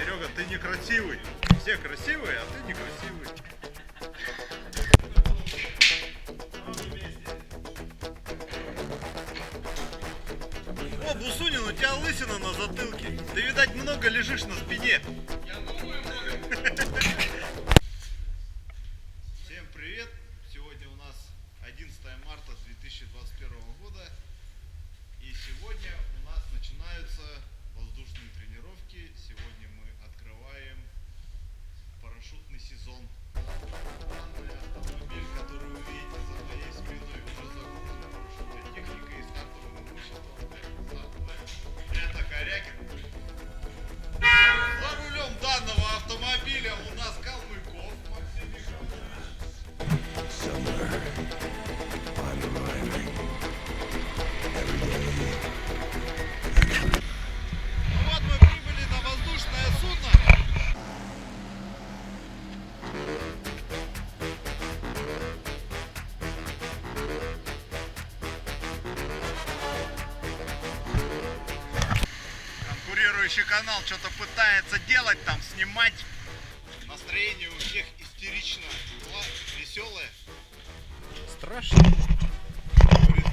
Серега, ты некрасивый. Все красивые, а ты некрасивый. О, Бусунин, у тебя лысина на затылке. Ты, видать, много лежишь на спине. Я думаю, много. Всем привет. Сегодня у нас 11 марта 2021 года. И сегодня у нас начинаются воздушные тренировки. Сегодня мы открываем парашютный сезон. Данный автомобиль, который вы видите за моей спиной, уже загружен парашютной техникой и стартовым имуществом. Это Корякин. За рулем данного автомобиля у нас Калмыков Максим Михайлович. Вот мы прибыли на воздушное судно. Конкурирующий канал что-то пытается делать там, снимать. Настроение у всех истерично, веселое. Страшно. Говорит,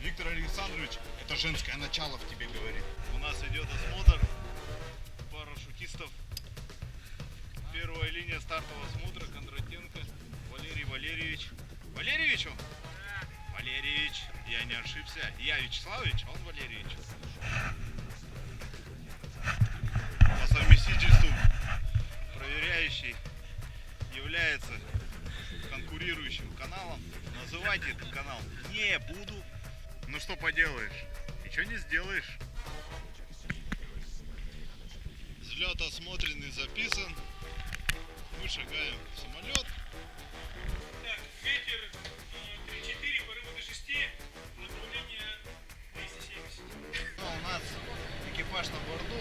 Виктор Александрович, это женское начало в тебе говорит. У нас идет осмотр парашютистов. Первая линия стартового осмотра. Кондратенко Валерий Валерьевич. Валерьевич он? Валерьевич, я не ошибся. Я Вячеславович, а он Валерьевич. По совместительству проверяющий является конкурирующим каналом. Называйте этот канал не буду. Ну что поделаешь, ничего не сделаешь. Взлет осмотрен и записан. Мы шагаем в самолет. Так, ветер 3-4, порывы до 6, направление 270. У нас экипаж на борту.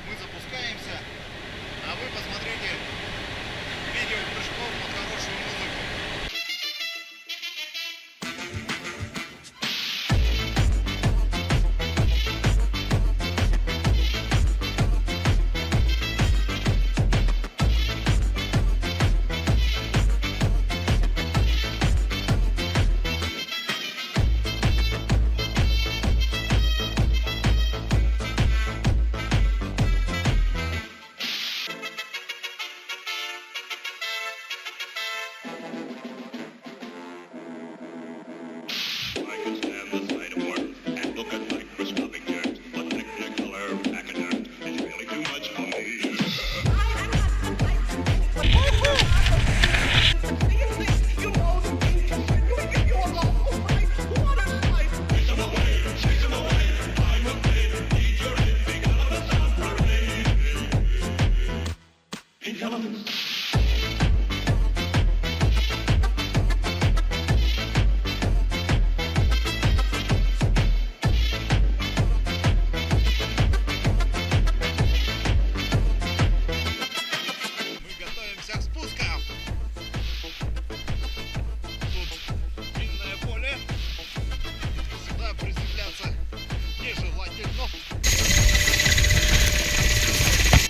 Мы запускаемся. А вы посмотрите видео прыжков под хорошую музыку.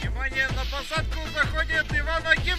Внимание, на посадку заходит Иван Агеев!